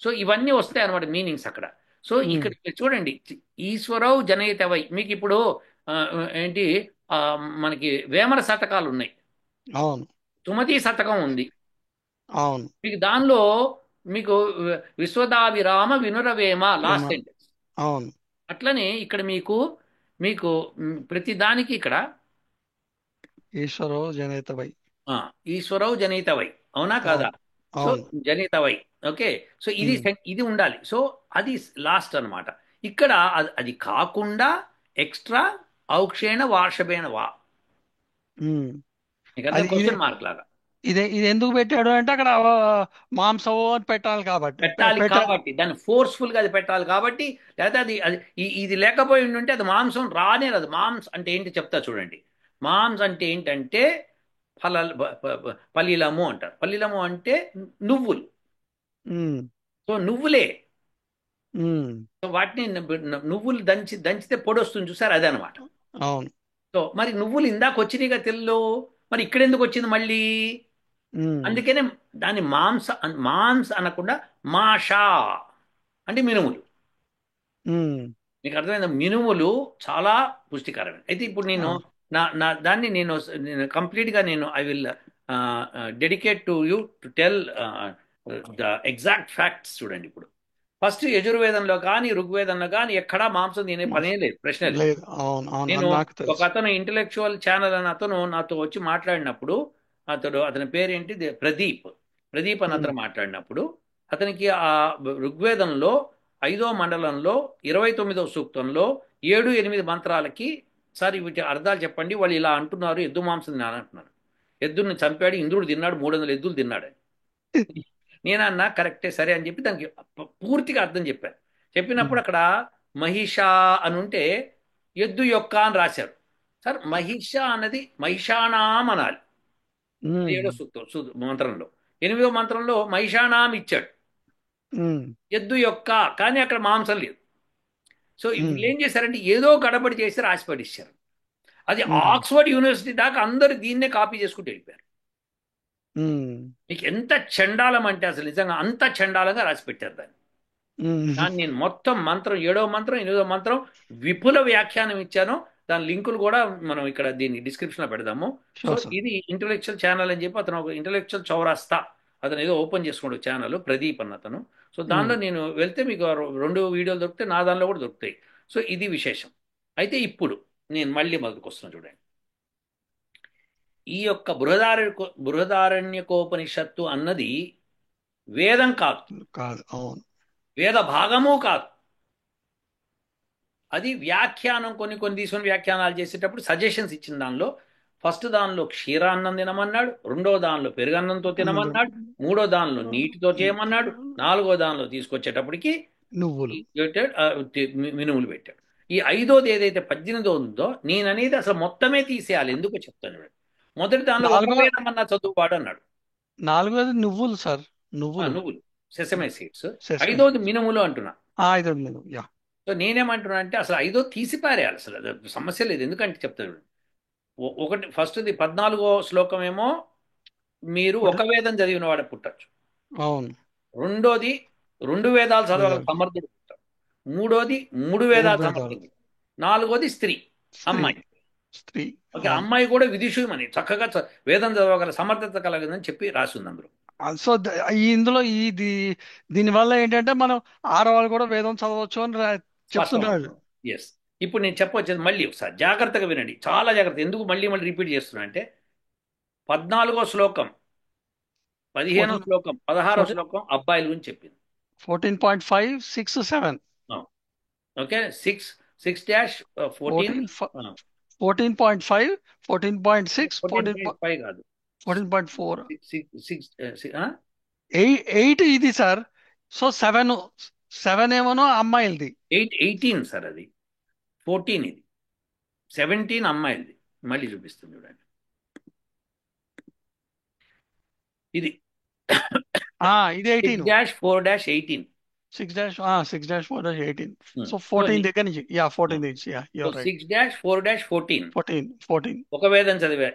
సో ఇవన్నీ వస్తాయి అన్నమాట మీనింగ్స్ అక్కడ. సో ఉమ్. ఇక్కడ చూడండి, ఈశ్వరవు జనయితవై. మీకు ఇప్పుడు ఆ, ఏంటి ఆ, మనకి వేమన శతకాలు ఉన్నాయి, అవును. సుమతి శతకం ఉంది. అవును. మీకు దానిలో మీకు విశ్వదాభిరామ వినురవేమ లాస్ట్ సెంటెన్స్. అవును. అట్లనే ఇక్కడ మీకు మీకు ప్రతి దానికి ఇక్కడ ఈశ్వరో జనేత వై. ఆ, ఈశ్వరవు జనితవై, అవునా కాదా? అవును. సో అవును. జనితవై. ఓకే. సో ఇది ఉమ్. ఇది ఉండాలి. సో అది లాస్ట్ అన్నమాట. ఇక్కడ అది కాకుండా ఎక్స్ట్రా ఔక్షేణ వార్షభేణ వా. ఉమ్. నీకు అర్థం? అది ఇది క్వశ్చన్ మార్క్ లాగా ఇది ఎందుకు పెట్టాడు అంటే అక్కడ మాంసము అని పెట్టాలి కాబట్టి పెట్టాలి పెట్టాలి. కాబట్టి, దాన్ని ఫోర్స్ఫుల్ గా అది పెట్టాలి కాబట్టి. లేకపోతే అది ఇది లేకపోయి ఉంటే అది మాంసం రానే రాదు. మాంస్ అంటే ఏంటి చెప్తా చూడండి. మాంస్ అంటే ఏంటంటే ఫల పల్లీలము అంటారు. పల్లీలము అంటే నువ్వులు. ఉమ్. సో నువ్వులే. ఉమ్. సో వాటిని నువ్వులు దంచితే పొడి వస్తుంది చూసారు, అదే అనమాట. అవును. సో మరి నువ్వులు ఇందాక వచ్చినాయిగా తెల్లో, మరి ఇక్కడ ఎందుకు వచ్చింది మళ్ళీ? ఉమ్. అందుకనే దాన్ని మాంస్ అనకుండా మాషా అంటే మినుములు. ఉమ్. మీకు అర్థమైందా? మినుములు చాలా పుష్టికరమైన. అయితే ఇప్పుడు నేను అవును. దాన్ని నేను కంప్లీట్గా I will dedicate to you to tell the exact facts. చూడండి ఇప్పుడు ఫస్ట్ యజుర్వేదంలో కానీ ఋగ్వేదంలో కానీ ఎక్కడా మాంసం తినే పనే లేదు, ప్రశ్న లేదు. లేదు. అవును. అవును. నేను అది నాకు ఒక తెలుసు. అతను ఇంటలెక్చువల్ ఛానల్ అని అతను నాతో వచ్చి మాట్లాడినప్పుడు, అతని పేరేంటి, ప్రదీప్. ప్రదీప్ అని ఉమ్. అతను మాట్లాడినప్పుడు అతనికి ఆ ఋగ్వేదంలో 5వ మండలంలో 29వ సూక్తంలో 7, 8 మంత్రాలకి, సార్ వీటి అర్థాలు చెప్పండి, వాళ్ళు ఇలా అంటున్నారు, ఎద్దు మాంసం తినాలని అంటున్నారు. ఎద్దుని చంపాడు, ఇంద్రుడు తిన్నాడు, 300 ఎద్దులు తిన్నాడు. నేనన్నా కరెక్టే సరే అని చెప్పి దానికి పూర్తిగా అర్థం చెప్పాను. ఉమ్. చెప్పినప్పుడు అక్కడ మహిషా అని ఉంటే ఎద్దు యొక్క అని రాశారు. సార్ మహిష అన్నది మహిషాణం అనాలి. అది ఉమ్. 7వ సూక్తం మంత్రంలో. 8వ మంత్రంలో మహిషాణం ఇచ్చాడు, ఉమ్. ఎద్దు యొక్క. కానీ అక్కడ మాంసం లేదు. సో ఉమ్. వీళ్ళు ఏం చేశారంటే ఏదో గడబడి చేసి రాసి పడిచ్చారు. అది ఉమ్. ఆక్స్ఫర్డ్ యూనివర్సిటీ దాకా అందరూ దీన్నే కాపీ చేసుకుంటూ వెళ్ళిపోయారు. ఉమ్. మీకు ఎంత చండాలం అంటే అసలు నిజంగా అంత చండాలంగా రాసి పెట్టారు దాన్ని. ఉమ్. దాన్ని నేను మొత్తం మంత్రం 7వ మంత్రం 8వ మంత్రం విపుల వ్యాఖ్యానం ఇచ్చాను. దాని లింకులు కూడా మనం ఇక్కడ దీన్ని డిస్క్రిప్షన్ లో పెడదాము. So sure sir. ఇది ఇంటలెక్చువల్ ఛానల్ అని చెప్పి అతను ఒక ఇంటలెక్చువల్ చౌరాస్తా అతను ఏదో ఓపెన్ చేసుకున్నాడు ఛానల్, ప్రదీప్ అన్న అతను. సో ఉమ్. దానిలో నేను వెళ్తే మీకు ఆ 2 వీడియోలు దొరుకుతాయి, నా దానిలో కూడా దొరుకుతాయి. సో ఇది విశేషం. అయితే ఇప్పుడు నేను మళ్ళీ మొదలుకు వస్తున్నాను చూడండి. ఈ యొక్క బృహదారణ్యకోపనిషత్తు అన్నది వేదం కాదు, కాదు. అవును. వేద భాగము కాదు. అది వ్యాఖ్యానం, కొన్ని కొన్ని తీసుకొని వ్యాఖ్యానాలు చేసేటప్పుడు సజెషన్స్ ఇచ్చిన దానిలో ఫస్ట్ దానిలో క్షీరాన్నం తినమన్నాడు, రెండో దానిలో పెరుగన్నంతో తినమన్నాడు, మూడో దానిలో నీటితో చేయమన్నాడు, నాలుగో దానిలో తీసుకొచ్చేటప్పటికి నువ్వులు. మినుములు పెట్టాడు. ఈ ఐదోది ఏదైతే 18 ఉందో నేననేది అసలు మొత్తమే తీసేయాలి. ఎందుకో చెప్తాను చూడండి. మొదటి దానిలో ఒక నాలుగో వేదమన్నా చదువుపాడు అన్నాడు. నాలుగోది నువ్వులు సార్. నువ్వులు. నువ్వులు, సెసమే సీడ్స్. సెసమే. ఐదోది మినుములు అంటున్నా. ఐదు నువ్వు. యా. సో నేనేమంటున్నా అంటే అసలు ఐదో తీసిపారేయాలి, అసలు అది సమస్య లేదు. ఎందుకంటే చెప్తాను చూడండి. ఒకటి ఫస్ట్ది 14వ శ్లోకం ఏమో మీరు ఒకటి. ఒక వేదం చదివిన వాడే పుట్టచ్చు. అవును. రెండోది 2 వేదాలు చదవగల వేదాలు. సమర్థుడు పుట్టాడు. మూడోది 3 మూడు వేదాలు వేదాలు. సమర్థుడు. నాలుగోది స్త్రీ, స్త్రీ. అమ్మాయి. స్త్రీ. ఓకే, అవును. అమ్మాయి కూడా విదుషుమని చక్కగా వేదం చదవగల సమర్థత కలగదని చెప్పి రాసి ఉంది అందులో. సో ఇందులో దీనివల్ల ఏంటంటే మనం ఆడవాళ్ళు కూడా వేదం చదవచ్చు అని వాస్తవం. చెప్తున్నాడు. ఎస్. ఇప్పుడు నేను చెప్పొచ్చేది మళ్ళీ ఒకసారి జాగ్రత్తగా వినండి, చాలా జాగ్రత్త. ఎందుకు మళ్ళీ మళ్ళీ రిపీట్ చేస్తున్నా అంటే 14వ శ్లోకం, 15వ 14. శ్లోకం, 16వ 14. శ్లోకం అబ్బాయిల గురించి చెప్పింది. 14.5, 6, 7. ఓకే, 6-14. 14.5, 14.6, 14.5 కాదు, 14.4, 6. 8 ఇది సార్. సో 7 ఏమోనో అమ్మాయిలది. 18 సార్ అది. 14 ఇది. 17 అమ్మాయిలది. మళ్ళీ చూపిస్తుంది చూడండి. ఇది ఇది 18. 6-4-18. 6-4-18. సో 14 దగ్గర నుంచి 14 నుంచి యూర్ రైట్. 6-4-14 14. ఒక వేదం చదివే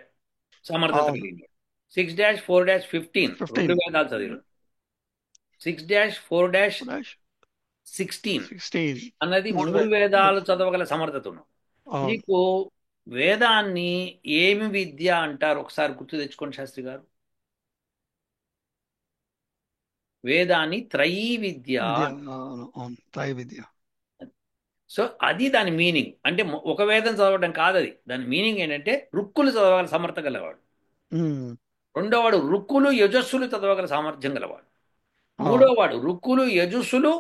సమర్థత అవును. కలిగింది. 6-4-15 15. 2 వేదాలు చదివాడు. 6-4-16 16. అన్నది మూడు 3 వేదాలు. వేదాలు చదవగల సమర్థత ఉన్నాం. అవును. మీకు వేదాన్ని ఏమి విద్య అంటారు ఒకసారి గుర్తు తెచ్చుకోండి శాస్త్రి గారు. వేదాన్ని త్రయీ విద్య. అవును. అవును. త్రై విద్య. సో అది దాని మీనింగ్. అంటే ఒక వేదం చదవడం కాదు అది. దాని మీనింగ్ ఏంటంటే రుక్కులు చదవగల సమర్థ గలవాడు. ఉమ్, రెండోవాడు రుక్కులు యజస్సులు చదవగల సామర్థ్యం గలవాడు. అవును. మూడోవాడు రుక్కులు యజస్సులు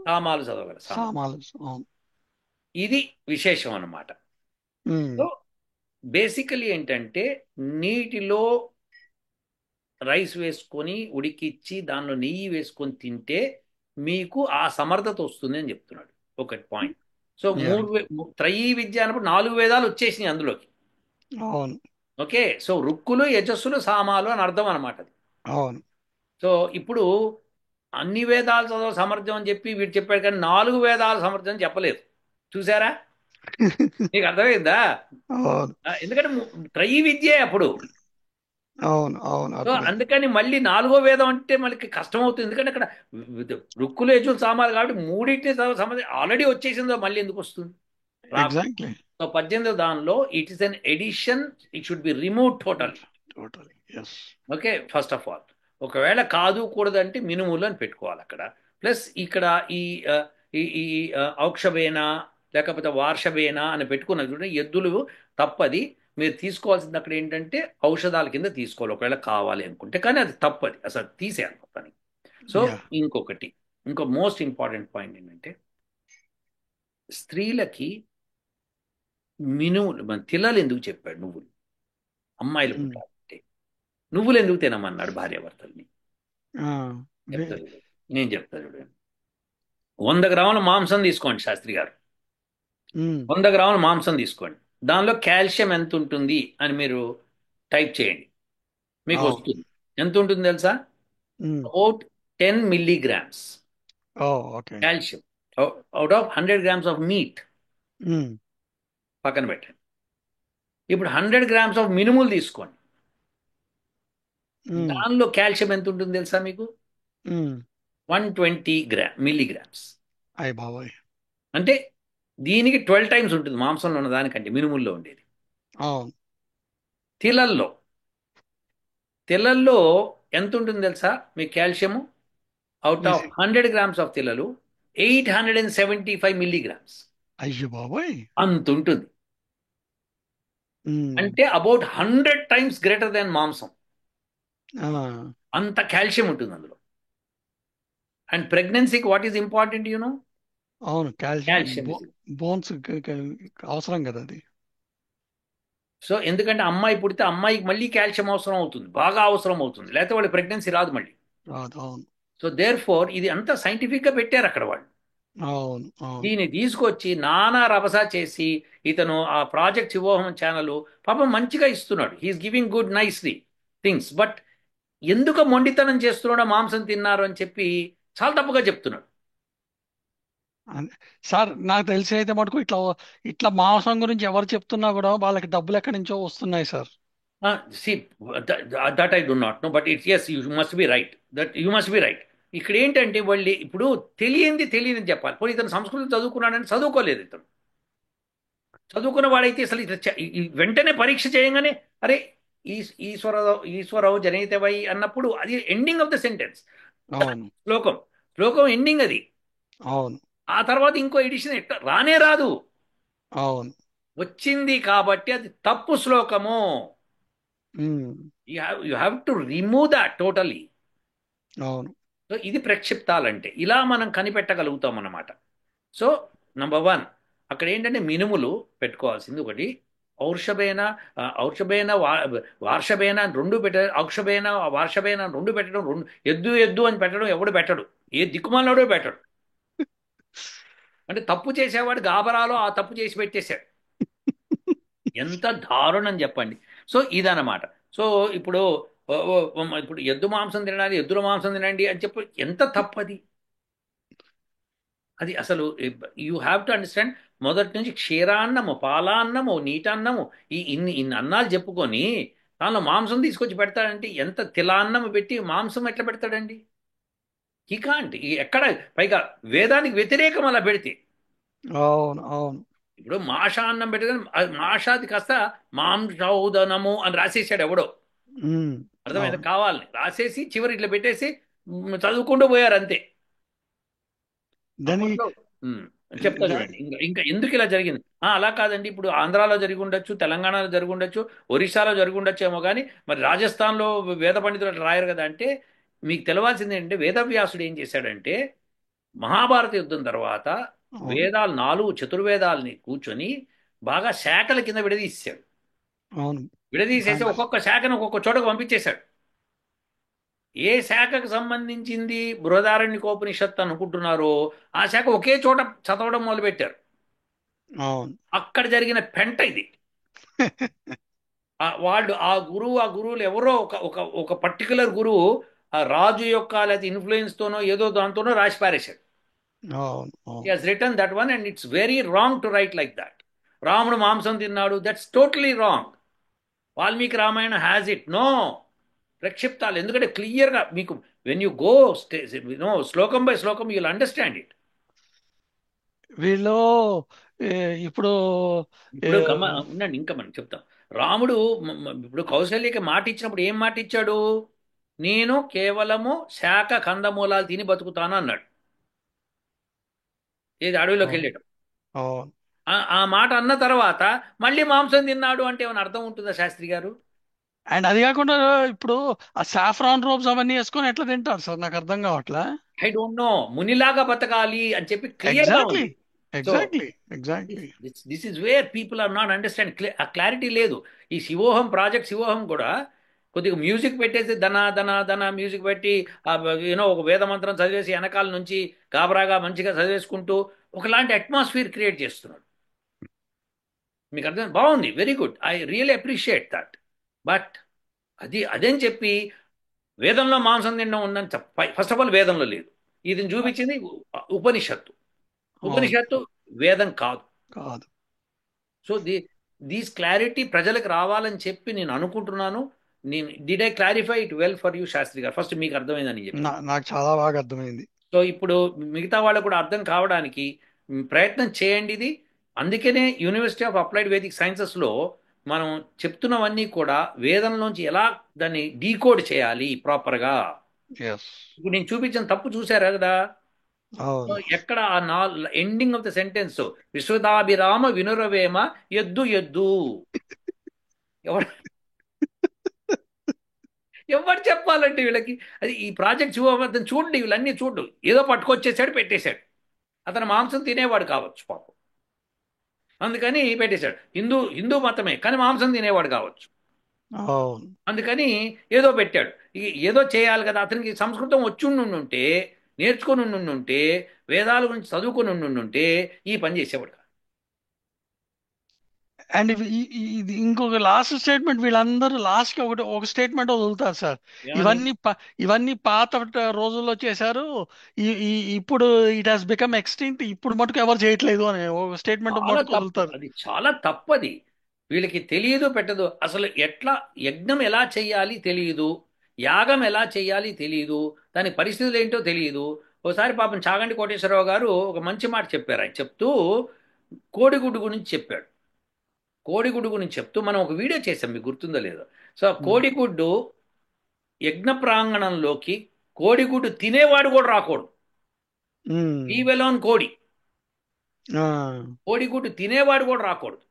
సామాలు చదవగల సామర్థ్యం. సామాలు. అవును. ఇది విశేషం అన్నమాట. ఉమ్, సో బేసికలీ ఏంటంటే నీటిలో రైస్ వేసుకొని ఉడికిచ్చి దానిలో నెయ్యి వేసుకొని తింటే మీకు ఆ సమర్థత వస్తుంది అని చెప్తున్నాడు. ఒకటి పాయింట్. So yeah. త్రయీ విద్య అన్నప్పుడు 4 వేదాలు వచ్చేసినాయి అందులోకి. అవును. ఓకే, సో రుక్కులు యజస్సులు సామాలు అని అర్థం అనమాట అది. అవును. సో ఇప్పుడు అన్ని వేదాలు చదవ సమర్థం అని చెప్పి వీడు చెప్పాడు, కానీ 4 వేదాల సమర్థం అని చెప్పలేదు. చూసారా? నీకు అర్థమైందా? అవును. ఎందుకంటే త్రయీ విద్యే అప్పుడు. అవును. అవును. సో అప్పుడే. అందుకని మళ్ళీ 4వ వేదం అంటే మనకి కష్టం అవుతుంది. ఎందుకంటే అక్కడ రుక్కులు యజులు సామాలు కాబట్టి మూడింటిని సంబంధించి ఆల్రెడీ వచ్చేసిందో మళ్ళీ ఎందుకు వస్తుంది? రాకు. ఎగ్జాక్ట్లీ. సో 18వ దానిలో it is an addition, it should be remove totally. Totally. Yes. Okay, first of all ఒకవేళ కాదు కూడదంటే మినుములు అని పెట్టుకోవాలి అక్కడ. ప్లస్ ఇక్కడ ఈ ఆ, ఈ ఈ ఔక్షబేన లేకపోతే వార్షబేన అని పెట్టుకున్నది చూడండి, ఎద్దులు తప్పది. మీరు తీసుకోవాల్సింది అక్కడ ఏంటంటే ఔషధాల కింద తీసుకోవాలి ఒకవేళ కావాలి అనుకుంటే, కానీ అది తప్పది, అసలు తీసేయాలి మొత్తానికి. So yeah. ఇంకొకటి, ఇంకో మోస్ట్ ఇంపార్టెంట్ పాయింట్ ఏంటంటే స్త్రీలకి మినుములు మన తిల్లలు ఎందుకు చెప్పాడు? నువ్వులు అమ్మాయిలు పుట్టాలంటే నువ్వులు ఎందుకు తినమన్నాడు భార్యాభర్తల్ని? చెప్తారు చూడు. నేను చెప్తాను చూడండి. 100 గ్రాముల మాంసం తీసుకోండి శాస్త్రి గారు. 100 గ్రాముల మాంసం తీసుకోండి. దానిలో కాల్షియం ఎంత ఉంటుంది అని మీరు టైప్ చేయండి, మీకు వస్తుంది. ఎంత ఉంటుంది తెలుసా? About 10 milligrams okay. Calcium out of 100 grams of meat. పక్కన పెట్టండి. ఇప్పుడు 100 గ్రామ్స్ ఆఫ్ మినుములు తీసుకోండి. దానిలో కాల్షియం ఎంత ఉంటుంది తెలుసా మీకు? 120 మిల్లీగ్రామ్స్. అయ్య బాబాయ్. అంటే దీనికి 12 టైమ్స్ ఉంటుంది మాంసంలో ఉన్న దానికంటే మినుముల్లో ఉండేది. అవును. తిలల్లో తిలల్లో ఎంత ఉంటుంది తెలుసా మీ calcium? Out of 100 grams of తిలలు 875 మిల్లీగ్రామ్స్ అయ్యో బాబాయ్. అంత ఉంటుంది. అంటే అబౌట్ 100 టైమ్స్ గ్రేటర్ దాన్ మాంసం. అంత కాల్షియం ఉంటుంది అందులో. అండ్ ప్రెగ్నెన్సీకి వాట్ ఈస్ ఇంపార్టెంట్ యూనో? అవును. కాల్షియం. బోన్స్ అవసరం కదా అది. సో ఎందుకంటే అమ్మాయి పుడితే అమ్మాయికి మళ్ళీ కాల్షియం అవసరం అవుతుంది, బాగా అవసరం అవుతుంది, లేకపోతే వాళ్ళకి ప్రెగ్నెన్సీ రాదు మళ్ళీ. రాదు. అవును. సో దేర్ ఫోర్ ఇది అంతా సైంటిఫిక్ గా పెట్టారు అక్కడ వాళ్ళు. అవును. అవును. దీన్ని తీసుకొచ్చి నానా రభసా చేసి ఇతను ఆ ప్రాజెక్ట్ శివోహం ఛానల్ పాపం మంచిగా ఇస్తున్నాడు, he is giving good nicely things. But ఎందుకు మొండితనం చేస్తున్నాడో మాంసం తిన్నారు అని చెప్పి చాలా తప్పుగా చెప్తున్నాడు. సార్ నాకు తెలిసి అయితే మటుకు ఇట్లా ఇట్లా మాంసం గురించి ఎవరు చెప్తున్నా కూడా వాళ్ళకి డబ్బులు ఎక్కడి నుంచో వస్తున్నాయి sir. See that I do not know, but it's as you must be right, that you must be right. ఇక్కడ ఏంటంటే వాళ్ళు ఇప్పుడు తెలియని చెప్పాలి. పోనీ ఇతను సంస్కృతం చదువుకున్నాడని చదువుకోలేదు. ఇతను చదువుకున్న వాడైతే అసలు వెంటనే పరీక్ష చేయగానే అరే ఈశ్వరవు జనయితవై అన్నప్పుడు అది ఎండింగ్ ఆఫ్ ద సెంటెన్స్. అవును. శ్లోకం ఎండింగ్ అది. అవును. ఆ తర్వాత ఇంకో ఎడిషన్ రానే రాదు. అవును. వచ్చింది కాబట్టి అది తప్పు శ్లోకము. You have to remove that totally. అవును. సో ఇది ప్రక్షిప్తాలంటే ఇలా మనం కనిపెట్టగలుగుతాం అన్నమాట. సో నంబర్ 1 అక్కడ ఏంటంటే మినుములు పెట్టుకోవాల్సింది ఒకటి. ఔషభేన ఔషభేన వార్షభేన రెండు పెట్టడం, ఔషభేన వార్షభేన రెండు పెట్టడం, ఎద్దు అని పెట్టడం ఎవడు పెట్టడు, ఏ దిక్కుమాలనోడో పెట్టడు. అంటే తప్పు చేసేవాడు గాబరాలో ఆ తప్పు చేసి పెట్టేశాడు. ఎంత దారుణం చెప్పండి. సో ఇదన్నమాట. సో ఇప్పుడు ఇప్పుడు ఎద్దు మాంసం తినాలి, ఎద్దుల మాంసం తినండి అని చెప్పి ఎంత తప్పది. అది అసలు యూ హ్యావ్ టు అండర్స్టాండ్. మొదటి నుంచి క్షీరాన్నము, పాలాన్నము, నీటన్నము, ఇన్ని అన్నాలు చెప్పుకొని దానిలో మాంసం తీసుకొచ్చి పెడతాడంటే ఎంత తిలాన్నము పెట్టి మాంసం ఎట్లా పెడతాడండి? ఈ కాంట్ ఎక్కడ, పైగా వేదానికి వ్యతిరేకం అలా పెడితే. అవును. అవును. ఇప్పుడు మాషాన్నం పెట్టగా మాషాది కాస్త మాంసౌదనము అని రాసేసాడు ఎవడో, అర్థమైంది? కావాలని రాసేసి చివరి ఇట్లా పెట్టేసి చదువుకుంటూ పోయారు అంతే. దాని చెప్తా చూడండి. ఇంకా ఇంకా ఎందుకు ఇలా జరిగింది. అలా కాదండి, ఇప్పుడు ఆంధ్రాలో జరిగి ఉండొచ్చు, తెలంగాణలో జరిగి ఉండొచ్చు, ఒరిస్సాలో జరిగి ఉండొచ్చు ఏమో, కానీ మరి రాజస్థాన్లో వేద పండితులు అట్లా రాయరు కదా అంటే, మీకు తెలవాల్సింది ఏంటంటే వేదవ్యాసుడు ఏం చేశాడంటే మహాభారత యుద్ధం తర్వాత అవును. వేదాలు 4 చతుర్వేదాలని కూర్చొని బాగా శాఖల కింద విడదీశాడు. అవును. విడదీసేసి ఆయన- ఒక్కొక్క శాఖను ఒక్కొక్క చోటకు పంపించేశాడు. ఏ శాఖకు సంబంధించింది బృహదారణ్యకోపనిషత్తు అనుకుంటున్నారో ఆ శాఖ ఒకే చోట చదవడం మొదలుపెట్టారు. అవును. అక్కడ జరిగిన పెంట ఇది. వాళ్ళు ఆ గురువులు ఎవరో ఒక ఒక ఒక పర్టికులర్ గురువు ఆ రాజు యొక్క లేదా ఇన్ఫ్లుయెన్స్ తోనో ఏదో దాంతోనో రాసి పారేశాడు. అవును. He అవును. has written that one and it's very wrong to write like that. రాముడు మాంసం తిన్నాడు, that's totally wrong. Valmiki Ramayana has it no ప్రక్షిప్తాలు, ఎందుకంటే క్లియర్గా మీకు when you go no shlokam by shlokam you'll understand it. వీళ్ళు ఏ, ఇప్పుడు ఏ, ఇప్పుడు ఉండండి, ఇంకా మనం చెప్తాం. రాముడు ఇప్పుడు కౌశల్యకి మాట ఇచ్చినప్పుడు ఏం మాట ఇచ్చాడు? నేను కేవలము శాఖ కందమూలాలు తిని బతుకుతాను అన్నాడు. ఏది అడవిలోకి అవును. వెళ్ళాడు. అవును. ఆ మాట అన్న తర్వాత మళ్ళీ మాంసం తిన్నాడు అంటే ఏమైనా అర్థం ఉంటుందా శాస్త్రి గారు? అండ్ అది కాకుండా ఇప్పుడు ఆ సాఫ్రాన్ రోబ్స్ అవన్నీ వేసుకొని ఎట్లా తింటారు సార్, నాకు అర్థం కావట్లా. I don't know. మునిలాగా బతకాలి అని చెప్పి క్లియర్ గా ఎగ్జాక్ట్లీ. ఉంది. So exactly. Exactly. This is where people are not understand. ఆ క్లారిటీ లేదు. ఈ శివోహం ప్రాజెక్ట్ శివోహం కూడా కొద్దిగా మ్యూజిక్ పెట్టేసి ధన ధన ధన మ్యూజిక్ పెట్టి యూనో ఒక వేద మంత్రం చదివేసి వెనకాల నుంచి గాబరాగా మంచిగా చదివేసుకుంటూ ఒకలాంటి అట్మాస్ఫియర్ క్రియేట్ చేస్తున్నాడు. మీకు అర్థం బాగుంది, very good, I really appreciate that. But అదేం చెప్పి వేదంలో మాంసం తినడం ఉందని ఫస్ట్ ఆఫ్ ఆల్ వేదంలో లేదు. ఇది చూపించింది ఉపనిషత్తు. అవును. ఉపనిషత్తు వేదం కాదు. కాదు. సో దీస్ క్లారిటీ ప్రజలకు రావాలని చెప్పి నేను అనుకుంటున్నాను. Did I clarify it well for you Shastri garu? First మీకు అర్థమైందని చెప్పి. నాకు చాలా బాగా అర్థమైంది. సో ఇప్పుడు మిగతా వాళ్ళకు కూడా అర్థం కావడానికి ప్రయత్నం చేయండి ఇది. అందుకనే యూనివర్సిటీ ఆఫ్ అప్లైడ్ వేదిక్ సైన్సెస్లో మనం చెప్తున్నవన్నీ కూడా వేదంలోంచి ఎలా దాన్ని డీకోడ్ చేయాలి ప్రాపర్గా. ఎస్. ఇప్పుడు నేను చూపించిన తప్పు చూసారా కదా? సో అవును. ఎక్కడ ఆ ఎండింగ్ ఆఫ్ ద సెంటెన్స్ విశ్వదాభిరామ వినురవేమ ఎద్దు ఎద్దు. ఎవరు ఎవరు చెప్పాలంటే వీళ్ళకి? అది ఈ ప్రాజెక్ట్ శివవర్ధన్ చూడండి, వీళ్ళన్నీ చూడు, ఏదో పట్టుకొచ్చేసాడు పెట్టేశాడు. అతను మాంసం తినేవాడు కావచ్చు పాపం, అందుకని పెట్టేశాడు. హిందూ హిందూ మతమే కానీ మాంసం తినేవాడు కావచ్చు, అవును. అందుకని ఏదో పెట్టాడు. ఏదో చేయాలి కదా. అతనికి సంస్కృతం వచ్చి ఉంటే, నేర్చుకొని ఉంటే, వేదాల గురించి చదువుకొని ఉంటే ఈ పని చేసేవాడు కాదు. అండ్ ఇది ఇంకొక లాస్ట్ స్టేట్మెంట్, వీళ్ళందరూ లాస్ట్ కి ఒక స్టేట్మెంట్ వదులుతారు సార్. ఏమని? ఇవన్నీ పాత రోజుల్లో చేశారు, ఇప్పుడు ఇట్ హాస్ బికమ్ ఎక్స్టింక్ట్, ఇప్పుడు మటుకు ఎవరు చేయట్లేదు అని ఒక స్టేట్మెంట్ చాలా మటుకు తప్పు, వదులుతారు. అది చాలా తప్పది. వీళ్ళకి తెలియదు పెట్టదు. అసలు ఎట్లా యజ్ఞం ఎలా చేయాలి తెలియదు, యాగం ఎలా చేయాలి తెలియదు, దాని పరిస్థితులు ఏంటో తెలియదు. ఒకసారి పాపం చాగంటి కోటేశ్వరరావు గారు ఒక మంచి మాట చెప్పారు. ఆయన చెప్తూ కోడిగుడ్డు గురించి చెప్పాడు. కోడిగుడ్డు గురించి చెప్తూ మనం ఒక వీడియో చేసాం, మీకు గుర్తుందో లేదో. సో కోడిగుడ్డు యజ్ఞ ప్రాంగణంలోకి కోడిగుడ్డు తినేవాడు కూడా రాకూడదు. ఈవెలోన్ కోడి, కోడిగుడ్డు తినేవాడు కూడా రాకూడదు.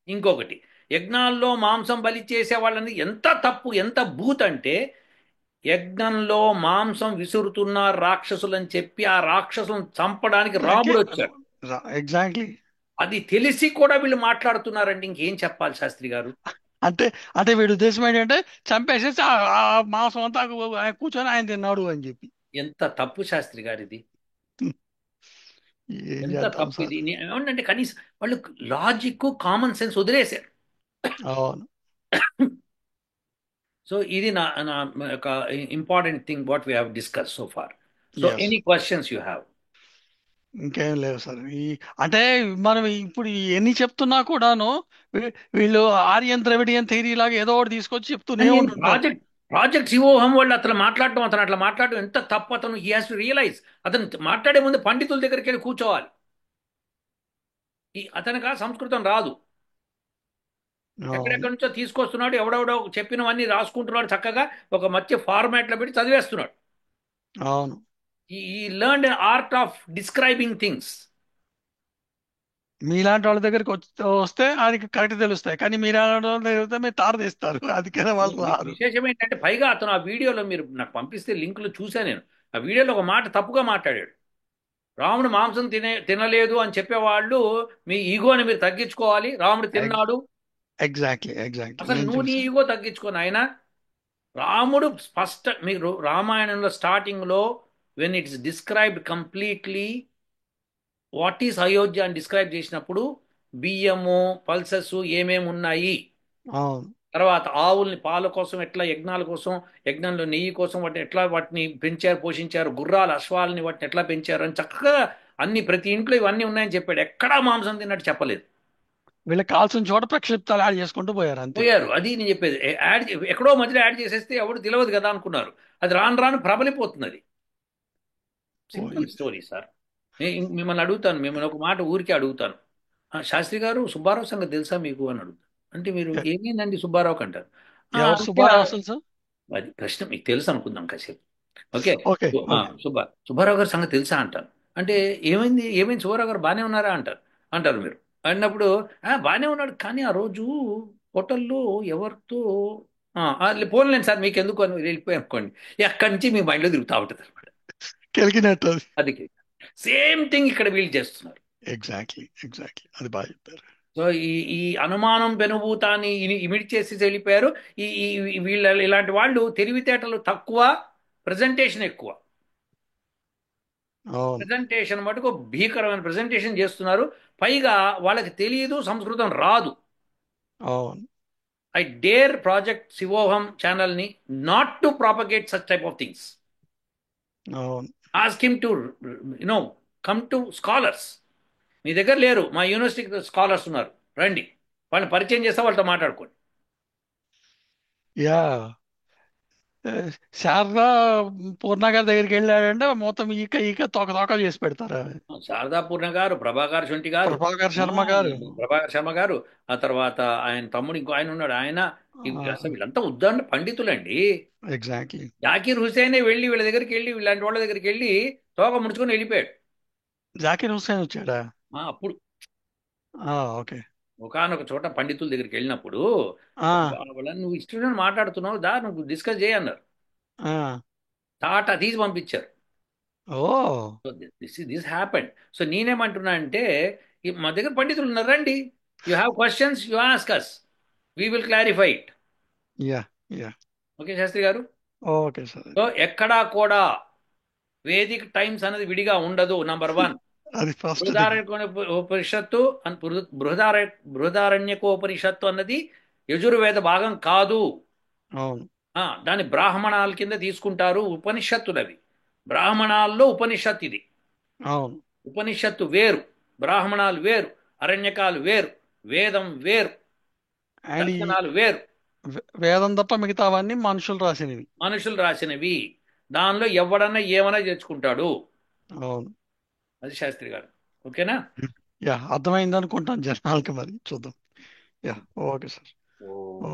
ఇంకొకటి, యజ్ఞాల్లో మాంసం బలి చేసే వాళ్ళని ఎంత తప్పు, ఎంత బూత్ అంటే, యజ్ఞంలో మాంసం విసురుతున్న రాక్షసులని చెప్పి ఆ రాక్షసులను చంపడానికి రాముడు వచ్చాడు. ఎగ్జాక్ట్లీ. అది తెలిసి కూడా వీళ్ళు మాట్లాడుతున్నారండి. ఇంకేం చెప్పాలి శాస్త్రి గారు? అంటే అంటే వీడి ఉద్దేశం ఏంటంటే చంపేసేసి ఆ మాంసం అంతా కూర్చొని ఆయన తిన్నాడు అని చెప్పి. ఎంత తప్పు శాస్త్రి గారు ఇది, ఏం ఎంత చేద్దాం తప్పు సార్. ఇది. ఏమంటే కనీసం వాళ్ళు లాజిక్ కామన్ సెన్స్ వదిలేశారు. అవును. సో ఇది నా నా ఒక important thing what we have discuss so far. So Yes. Any questions you have? ఇంకేం లేవు సార్. అంటే మనం ఇప్పుడు ఎన్ని చెప్తున్నా కూడాను వీళ్ళు ఆర్యన్ ద్రవిడియన్ థియరీ లాగా ఏదో ఒకటి తీసుకొచ్చి చెప్తూనే ఉంటుంటారు. ప్రాజెక్ట్ శివోహం వాళ్ళు అతను అట్లా మాట్లాడటం ఎంత తప్పు. అతను హీ హాస్ టు రియలైజ్. అతను మాట్లాడే ముందు పండితుల దగ్గరికి వెళ్ళి కూర్చోవాలి. అతనికి సంస్కృతం రాదు, ఎక్కడెక్కడి నుంచో తీసుకొస్తున్నాడు, ఎవడెవడో చెప్పినవన్నీ రాసుకుంటున్నాడు, చక్కగా ఒక మంచి ఫార్మాట్లో పెట్టి చదివేస్తున్నాడు. అవును. ఈ learn art of describing things. మీలాంటి వాళ్ళ దగ్గరికి వస్తే ఆయనకి కరెక్ట్ తెలుస్తాయి, కానీ మీలాంటి వాళ్ళ దగ్గర వస్తే మీరు తార తీస్తారు, అందుకనే వాళ్ళు రారు. విశేషం ఏంటంటే పైగా అతను ఆ వీడియోలో మీరు నాకు పంపిస్తే లింకులు చూసా నేను. ఆ వీడియోలో ఒక మాట తప్పుగా మాట్లాడాడు. రాముడు మాంసం తినలేదు అని చెప్పేవాళ్ళు మీ ఈగోని మీరు తగ్గించుకోవాలి, రాముడు తిన్నాడు. ఎగ్జాక్ట్లీ ఎగ్జాక్ట్లీ అసలు నేను నువ్వు నీ చూసాను. ఈగో తగ్గించుకొని ఆయన రాముడు మీరు రామాయణంలో స్టార్టింగ్లో when it's described completely what is Ayodhya అని డిస్క్రైబ్ చేసినప్పుడు బియ్యము పల్సెస్ ఏమేమి ఉన్నాయి, అవును తర్వాత ఆవుల్ని పాల కోసం ఎట్లా, యజ్ఞాల కోసం, యజ్ఞంలో నెయ్యి కోసం వాటిని ఎట్లా వాటిని పెంచారు పోషించారు, గుర్రాలు అశ్వాలని వాటిని ఎట్లా పెంచారు అని చక్కగా అన్ని ప్రతి ఇంట్లో ఇవన్నీ ఉన్నాయని చెప్పాడు. ఎక్కడా మాంసం తిన్నట్టు చెప్పలేదు. వీళ్ళకి కావాల్సిన చోట ప్రక్షిప్తాలు యాడ్ చేసుకుంటూ పోయారు అంతే. పోయారు, అది నేను చెప్పేది. యాడ్ ఎక్కడో మధ్యలో యాడ్ చేసేస్తే ఎవడు తెలియదు కదా అనుకున్నారు. అది రాను రాను ప్రబలిపోతుంది. అది సింపుల్ పోయింది. Story sir. మిమ్మల్ని అడుగుతాను, మిమ్మల్ని ఒక మాట ఊరికే అడుగుతాను. శాస్త్రి గారు సుబ్బారావు సంగతి తెలుసా మీకు అని అడుగుతాను. అంటే మీరు ఎ- ఏమైందండి సుబ్బారావుకి అంటారు. ఎవరు అంటే సుబ్బారావు అసలు సార్? అది ప్రశ్న మీకు తెలుసు అనుకుందాం కాసేపు. ఓకే. Okay okay. సుబ్బారావు గారి సంగతి తెలుసా అంటాను. అంటే ఏమైంది, ఏమైంది సుబ్బారావు గారు బాగానే ఉన్నారా అంటారు. అంటారు మీరు. అన్నప్పుడు బాగానే ఉన్నాడు కానీ ఆ రోజు హోటల్లో ఎవరితో పోన్లేండి సార్ మీకు ఎందుకు అని వెళ్ళిపోయి అనుకోండి, అక్కడి నుంచి మీ మైండ్లో తిరుగుతూ ఉంటుంది అనమాట. కెలికినట్టు అది. అది సేమ్ థింగ్ ఇక్కడ వీళ్ళు చేస్తున్నారు. ఎగ్జాక్ట్లీ ఎగ్జాక్ట్లీ అది బాగా చెప్పారు. సో ఈ అనుమానం పెనుభూతాన్ని ఇమిడి చేసి వెళ్ళిపోయారు. ఈ వీళ్ళ ఇలాంటి వాళ్ళు తెలివితేటలు తక్కువ, ప్రజెంటేషన్ ఎక్కువ. అవును ప్రజెంటేషన్ మటుకు భీకరమైన ప్రజెంటేషన్ చేస్తున్నారు. పైగా వాళ్ళకి తెలియదు, సంస్కృతం రాదు. అవును ఐ డేర్ ప్రాజెక్ట్ శివోహం ఛానల్ని not to propagate such type of things. అవును ask him to you know come to scholars. మీ దగ్గర లేరు, మా యూనివర్సిటీకి స్కాలర్స్ ఉన్నారు, రండి, వాళ్ళని పరిచయం చేస్తే వాళ్ళతో మాట్లాడుకోండి. యా. శారదా పూర్ణ గారి దగ్గరికి వెళ్ళాడంటే మొత్తం ఈక ఈక తోక తోక చేసి పెడతారు. శారదా పూర్ణ గారు, ప్రభాకర్ శొంఠి గారు, ప్రభాకర్ ఆ, శర్మ గారు. ప్రభాకర్ శర్మ గారు, ఆ తర్వాత ఆయన తమ్ముడు ఇంకో ఆయన ఉన్నాడు, ఆయన అసలు వీళ్ళంతా ఉద్దండ పండితులండి. ఎగ్జాక్ట్లీ. జాకీర్ హుసేనే వెళ్ళి వీళ్ళ దగ్గరికి వెళ్ళి వీళ్ళంటి వాళ్ళ దగ్గరికి వెళ్ళి తోక ముడుచుకొని వెళ్ళిపోయాడు. జాకిర్ హుస్సేన్ వచ్చాడా? అప్పుడు ఓకే. ఒకానొక చోట పండితుల దగ్గరికి వెళ్ళినప్పుడు ఆ వాళ్ళని నువ్వు ఇష్టం మాట్లాడుతున్నావు దా నువ్వు డిస్కస్ చేయన్నారు. ఆ టాటా తీసి పంపించారు. Oh so this happened. So నేనేమంటున్నా అంటే మా దగ్గర పండితులు ఉన్నారు, రండి, you have questions you ask us, we will clarify it. Yeah yeah. Okay Shastri garu. Okay sir. So ఎక్కడా కూడా వేదిక్ టైమ్స్ అనేది విడిగా ఉండదు. నంబర్ 1, అది ఫస్ట్ థింగ్. బృహదారణ్యోపనిషత్తు బృహదారణ్యకోపనిషత్తు అన్నది యజుర్వేద భాగం కాదు. అవును దాని బ్రాహ్మణాల కింద తీసుకుంటారు ఉపనిషత్తులవి. బ్రాహ్మణాల్లో ఉపనిషత్తు ఇది. అవును. ఉపనిషత్తు వేరు, బ్రాహ్మణాలు వేరు, అరణ్యకాలు వేరు, వేదం వేరు, అండ్ ఈ దర్శనాలు వేరు. వేదం తప్ప మిగతావన్నీ మనుషులు రాసినవి. మనుషులు రాసినవి. దానిలో ఎవడన్నా ఏమైనా చేర్చుకుంటాడు. అవును. అది శాస్త్రి గారు. ఓకేనా? యా అర్థమైంది అనుకుంటాను జనాలకి, మరి చూద్దాం. Yeah okay sir. ఓ ఓ